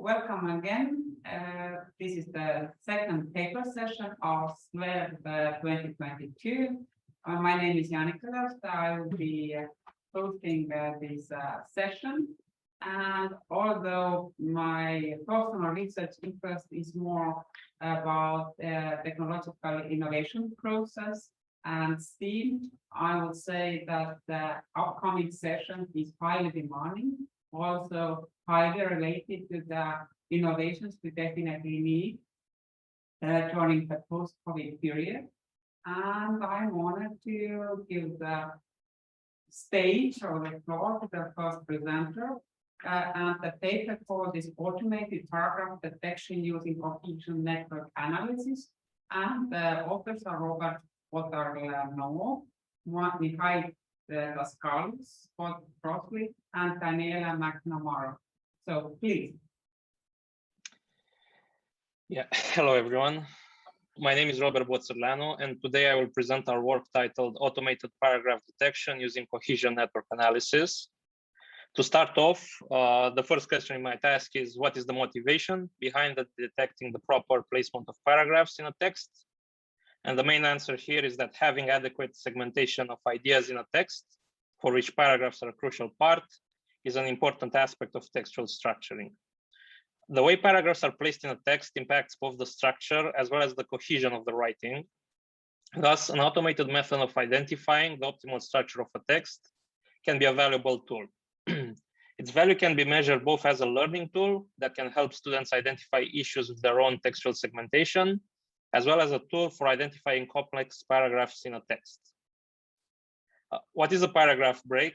welcome again. This is the second paper session of SLERD 2022. My name is Janika Leoste. I will be hosting this session. And although my personal research interest is more about technological innovation process and STEAM, I would say that the upcoming session is highly demanding, also highly related to the innovations we definitely need during the post-COVID period. And I wanted to give the stage or the floor to the first presenter. And the paper called is Automated Paragraph Detection Using Cohesion Network Analysis. And the authors are Robert Botarleanu, Mikhail Laskalis, Scott Crossley, and Daniela McNamara. So please. Yeah, hello everyone. My name is Robert Botarleanu, and today I will present our work titled Automated Paragraph Detection Using Cohesion Network Analysis. To start off, the first question you might ask is, what is the motivation behind detecting the proper placement of paragraphs in a text? And the main answer here is that having adequate segmentation of ideas in a text, for which paragraphs are a crucial part, is an important aspect of textual structuring. The way paragraphs are placed in a text impacts both the structure as well as the cohesion of the writing. Thus, an automated method of identifying the optimal structure of a text can be a valuable tool. Its value can be measured both as a learning tool that can help students identify issues with their own textual segmentation, as well as a tool for identifying complex paragraphs in a text. What is a paragraph break?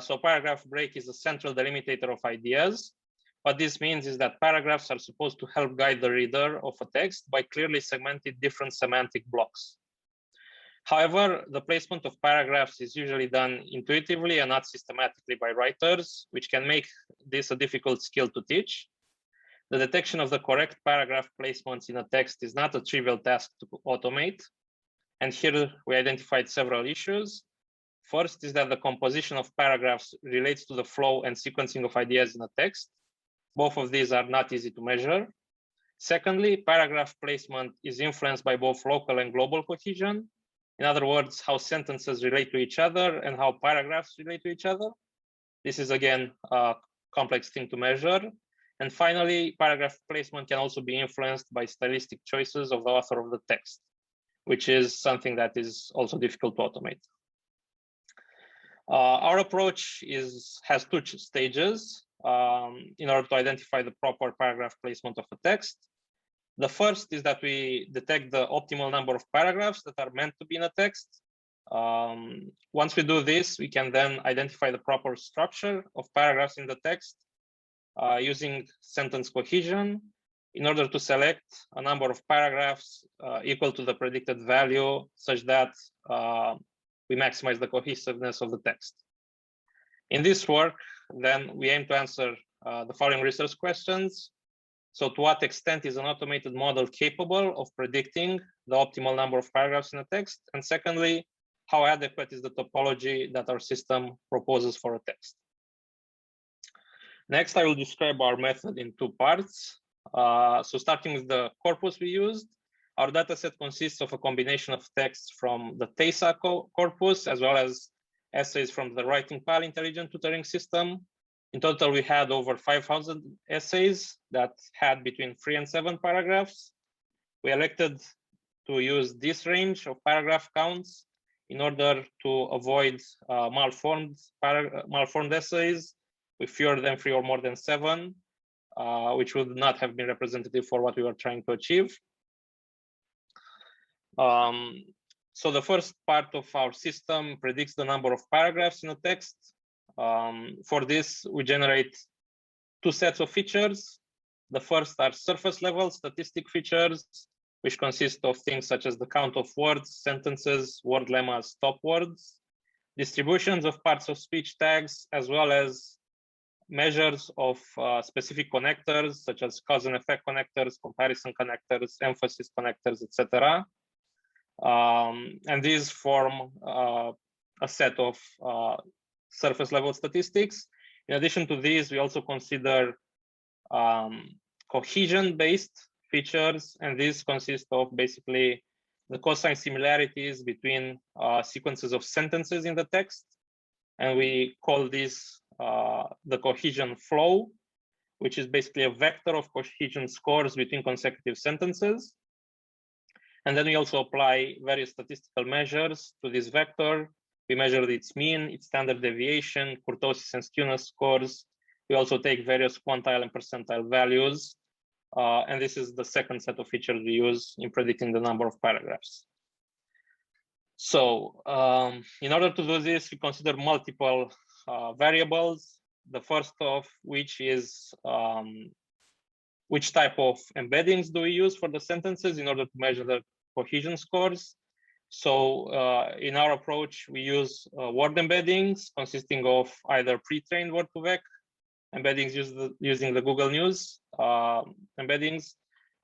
So paragraph break is a central delimitator of ideas. What this means is that paragraphs are supposed to help guide the reader of a text by clearly segmenting different semantic blocks. However, the placement of paragraphs is usually done intuitively and not systematically by writers, which can make this a difficult skill to teach. The detection of the correct paragraph placements in a text is not a trivial task to automate. And here we identified several issues. First is that the composition of paragraphs relates to the flow and sequencing of ideas in a text. Both of these are not easy to measure. Secondly, paragraph placement is influenced by both local and global cohesion. In other words, how sentences relate to each other and how paragraphs relate to each other. This is again a complex thing to measure. And finally, paragraph placement can also be influenced by stylistic choices of the author of the text, which is something that is also difficult to automate. Our approach has two stages in order to identify the proper paragraph placement of a text. The first is that we detect the optimal number of paragraphs that are meant to be in a text. Once we do this, we can then identify the proper structure of paragraphs in the text using sentence cohesion in order to select a number of paragraphs equal to the predicted value such that we maximize the cohesiveness of the text. In this work, then we aim to answer the following research questions. So to what extent is an automated model capable of predicting the optimal number of paragraphs in a text? And secondly, how adequate is the topology that our system proposes for a text? Next, I will describe our method in two parts. So starting with the corpus we used, our dataset consists of a combination of texts from the TESA corpus, as well as essays from the Writing PAL Intelligent Tutoring System. In total, we had over 5,000 essays that had between 3 and 7 paragraphs. We elected to use this range of paragraph counts in order to avoid malformed essays with fewer than 3 or more than 7, which would not have been representative for what we were trying to achieve. So the first part of our system predicts the number of paragraphs in a text. For this, we generate two sets of features. The first are surface level statistic features, which consist of things such as the count of words, sentences, word lemmas, stop words, distributions of parts of speech tags, as well as measures of specific connectors, such as cause and effect connectors, comparison connectors, emphasis connectors, etc. And these form a set of surface level statistics. In addition to these, we also consider cohesion-based features, and these consist of basically the cosine similarities between sequences of sentences in the text, and we call this the cohesion flow, which is basically a vector of cohesion scores between consecutive sentences. And then we also apply various statistical measures to this vector. We measure its mean, its standard deviation, kurtosis and skewness scores. We also take various quantile and percentile values. And this is the second set of features we use in predicting the number of paragraphs. So in order to do this, we consider multiple variables. The first of which is which type of embeddings do we use for the sentences in order to measure the cohesion scores. So in our approach, we use word embeddings consisting of either pre-trained word2vec embeddings using the Google News embeddings,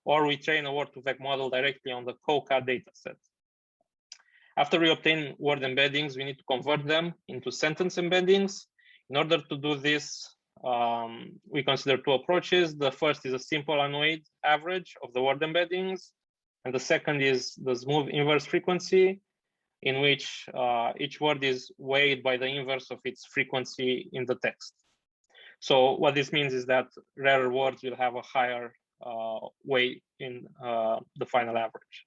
or we train a word2vec model directly on the COCA dataset. After we obtain word embeddings, we need to convert them into sentence embeddings. In order to do this, we consider two approaches. The first is a simple unweighted average of the word embeddings, and the second is the smooth inverse frequency, in which each word is weighed by the inverse of its frequency in the text. So what this means is that rarer words will have a higher weight in the final average.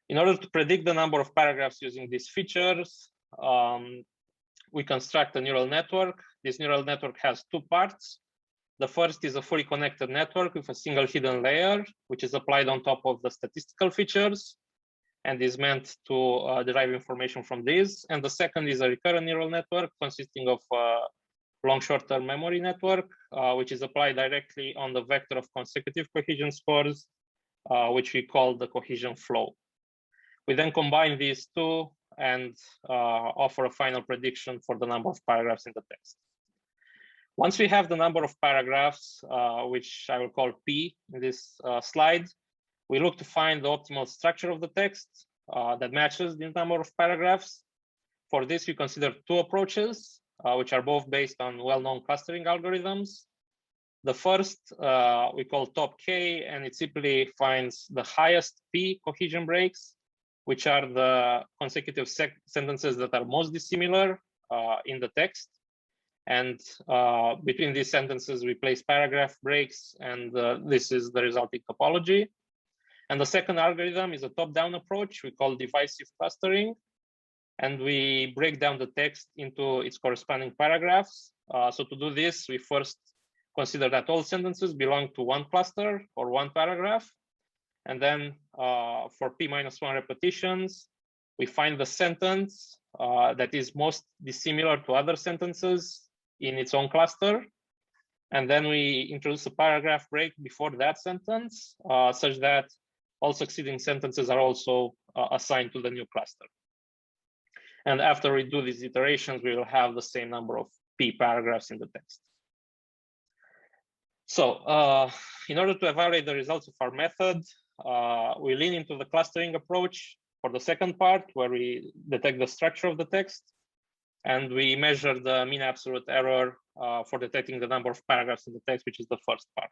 In order to predict the number of paragraphs using these features, we construct a neural network. This neural network has two parts. The first is a fully connected network with a single hidden layer, which is applied on top of the statistical features and is meant to derive information from these. And the second is a recurrent neural network consisting of long short-term memory network, which is applied directly on the vector of consecutive cohesion scores, which we call the cohesion flow. We then combine these two and offer a final prediction for the number of paragraphs in the text. Once we have the number of paragraphs, which I will call P in this slide, we look to find the optimal structure of the text that matches the number of paragraphs. For this, we consider two approaches, which are both based on well-known clustering algorithms. The first we call top K, and it simply finds the highest P cohesion breaks, which are the consecutive sentences that are most dissimilar in the text. And between these sentences, we place paragraph breaks, and this is the resulting topology. And the second algorithm is a top-down approach we call divisive clustering. And we break down the text into its corresponding paragraphs. So to do this, we first consider that all sentences belong to one cluster or one paragraph. And then for P-1 repetitions, we find the sentence that is most dissimilar to other sentences in its own cluster. And then we introduce a paragraph break before that sentence, such that all succeeding sentences are also assigned to the new cluster. And after we do these iterations, we will have the same number of P paragraphs in the text. So in order to evaluate the results of our method, we lean into the clustering approach for the second part, where we detect the structure of the text, and we measure the mean absolute error for detecting the number of paragraphs in the text, which is the first part.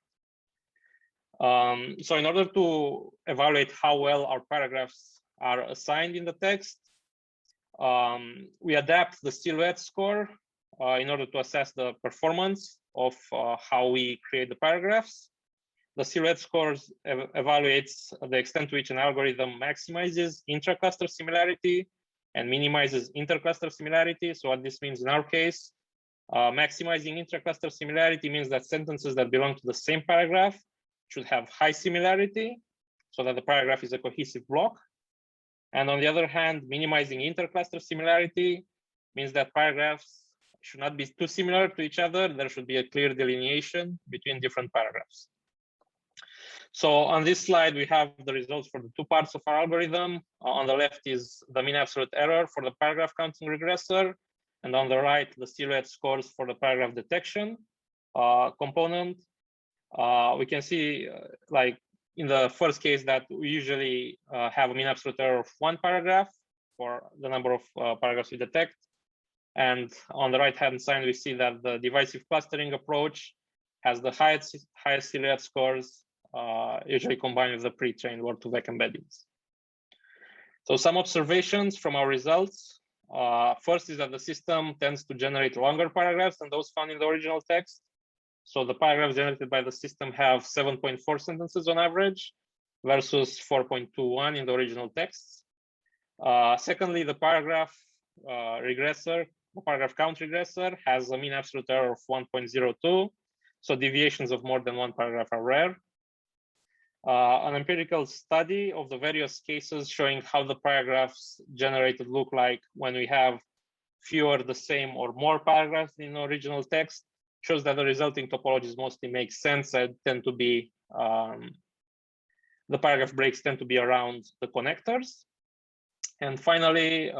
So in order to evaluate how well our paragraphs are assigned in the text, we adapt the silhouette score in order to assess the performance of how we create the paragraphs. The silhouette scores evaluates the extent to which an algorithm maximizes intra-cluster similarity and minimizes inter-cluster similarity. So what this means in our case, maximizing intra-cluster similarity means that sentences that belong to the same paragraph should have high similarity so that the paragraph is a cohesive block. And on the other hand, minimizing intercluster similarity means that paragraphs should not be too similar to each other. There should be a clear delineation between different paragraphs. So on this slide, we have the results for the two parts of our algorithm. On the left is the mean absolute error for the paragraph counting regressor. And on the right, the silhouette scores for the paragraph detection component. We can see like in the first case that we usually have a mean absolute error of one paragraph for the number of paragraphs we detect. And on the right-hand side, we see that the divisive clustering approach has the highest silhouette scores, usually combined with the pre-trained word-to-vec embeddings. So some observations from our results. First is that the system tends to generate longer paragraphs than those found in the original text. So the paragraphs generated by the system have 7.4 sentences on average versus 4.21 in the original texts. Secondly, the paragraph regressor, the paragraph count regressor, has a mean absolute error of 1.02. So deviations of more than one paragraph are rare. An empirical study of the various cases showing how the paragraphs generated look like when we have fewer, the same, or more paragraphs in the original text shows that the resulting topologies mostly make sense and tend to be, the paragraph breaks tend to be around the connectors. And finally,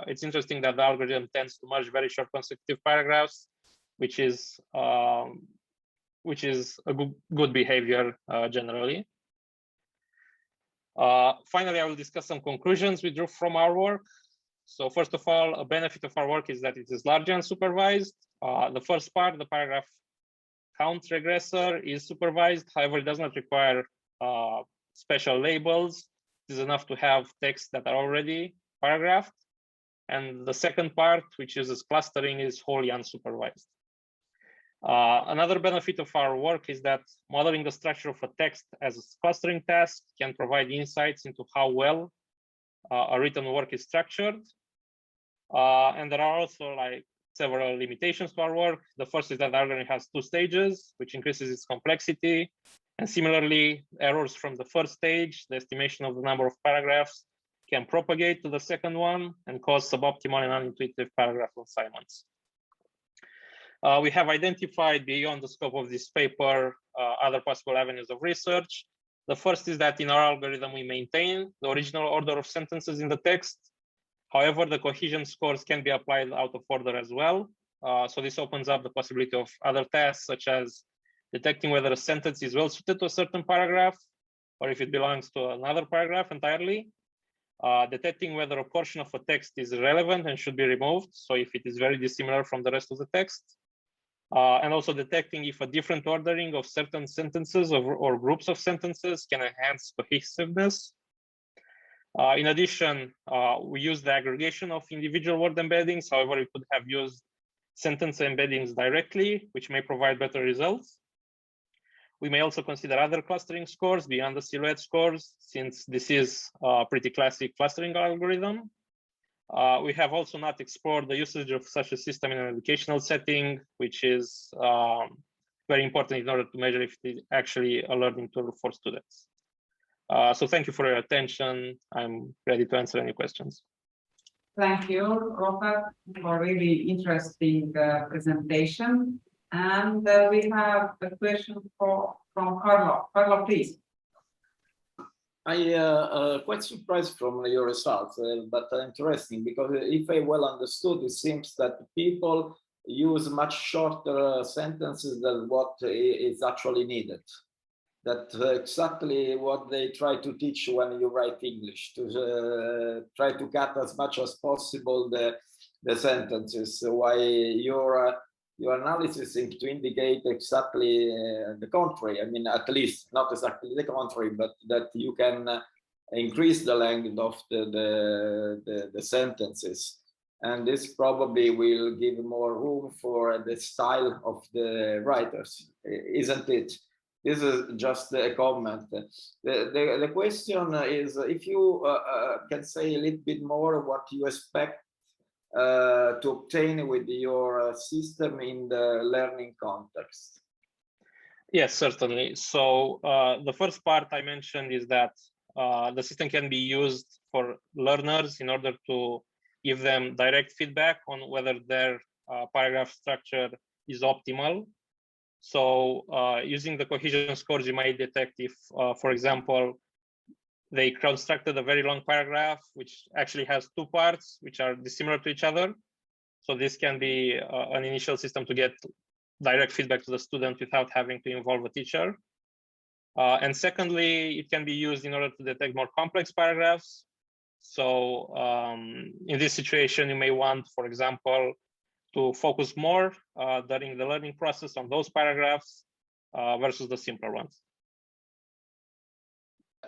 it's interesting that the algorithm tends to merge very short consecutive paragraphs, which is a good behavior generally. Finally, I will discuss some conclusions we drew from our work. So first of all, a benefit of our work is that it is largely unsupervised. The first part, the paragraph count regressor, is supervised. However, it does not require special labels. It is enough to have texts that are already paragraphed. And the second part, which uses clustering, is wholly unsupervised. Another benefit of our work is that modeling the structure of a text as a clustering task can provide insights into how well a written work is structured. And there are also several limitations to our work. The first is that the algorithm has 2 stages, which increases its complexity. And similarly, errors from the first stage, the estimation of the number of paragraphs, can propagate to the second one and cause suboptimal and unintuitive paragraph assignments. We have identified beyond the scope of this paper other possible avenues of research. The first is that in our algorithm, we maintain the original order of sentences in the text. However, the cohesion scores can be applied out of order as well. So this opens up the possibility of other tasks, such as detecting whether a sentence is well suited to a certain paragraph, or if it belongs to another paragraph entirely. Detecting whether a portion of a text is relevant and should be removed. So if it is very dissimilar from the rest of the text. And also detecting if a different ordering of certain sentences or groups of sentences can enhance cohesiveness. In addition, we use the aggregation of individual word embeddings. However, we could have used sentence embeddings directly, which may provide better results. We may also consider other clustering scores beyond the silhouette scores, since this is a pretty classic clustering algorithm. We have also not explored the usage of such a system in an educational setting, which is very important in order to measure if it is actually a learning tool for students. So thank you for your attention. I'm ready to answer any questions. Thank you, Robert, for a really interesting presentation. And we have a question from Carlo. Carlo, please. I quite surprised from your results, but interesting, because if I well understood, it seems that people use much shorter sentences than what is actually needed. That's exactly what they try to teach when you write English, to try to cut as much as possible the sentences. Why your analysis seems to indicate exactly the contrary. I mean, at least not exactly the contrary, but that you can increase the length of the sentences. And this probably will give more room for the style of the writers, isn't it? This is just a comment. The question is if you can say a little bit more what you expect to obtain with your system in the learning context. Yes, certainly. So the first part I mentioned is that the system can be used for learners in order to give them direct feedback on whether their paragraph structure is optimal. So using the cohesion scores, you might detect if, for example, they constructed a very long paragraph, which actually has 2 parts, which are dissimilar to each other. So this can be an initial system to get direct feedback to the student without having to involve a teacher. And secondly, it can be used in order to detect more complex paragraphs. So in this situation, you may want, for example, to focus more during the learning process on those paragraphs versus the simpler ones.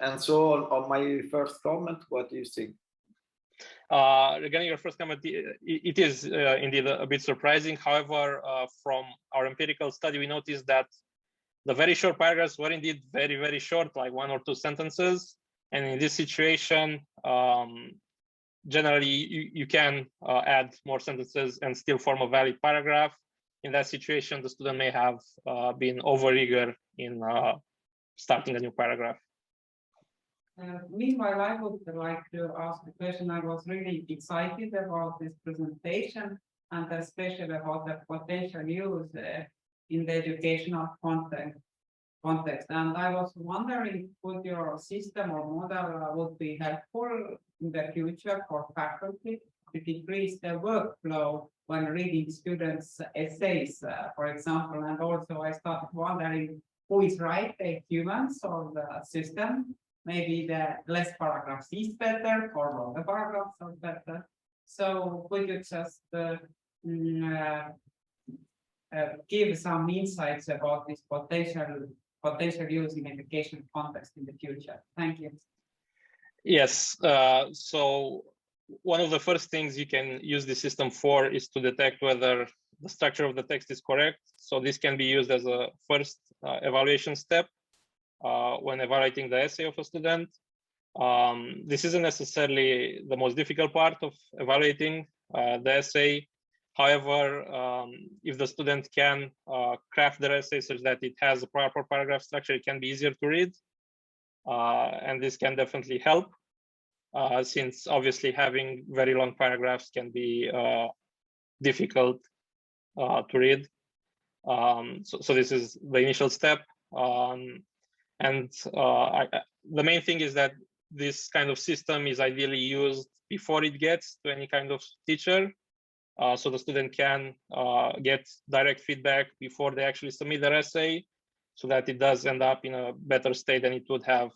And so on my first comment, what do you think? Regarding your first comment, it is indeed a bit surprising. However, from our empirical study, we noticed that the very short paragraphs were indeed very, very short, like 1 or 2 sentences. And in this situation, generally, you can add more sentences and still form a valid paragraph. In that situation, the student may have been overeager in starting a new paragraph. Meanwhile, I would like to ask a question. I was really excited about this presentation and especially about the potential use in the educational context. And I was wondering, would your system or model would be helpful in the future for faculty to decrease the workflow when reading students' essays, for example? And also I started wondering who is right, the humans or the system? Maybe the less paragraphs is better or longer paragraphs are better. So could you just give some insights about this potential use in education context in the future? Thank you. Yes. So one of the first things you can use the system for is to detect whether the structure of the text is correct. So this can be used as a first evaluation step when evaluating the essay of a student. This isn't necessarily the most difficult part of evaluating the essay. However, if the student can craft their essay such that it has a proper paragraph structure, it can be easier to read. And this can definitely help, since obviously having very long paragraphs can be difficult to read. So this is the initial step. The main thing is that this kind of system is ideally used before it gets to any kind of teacher. So the student can get direct feedback before they actually submit their essay, so that it does end up in a better state than it would have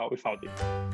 without it.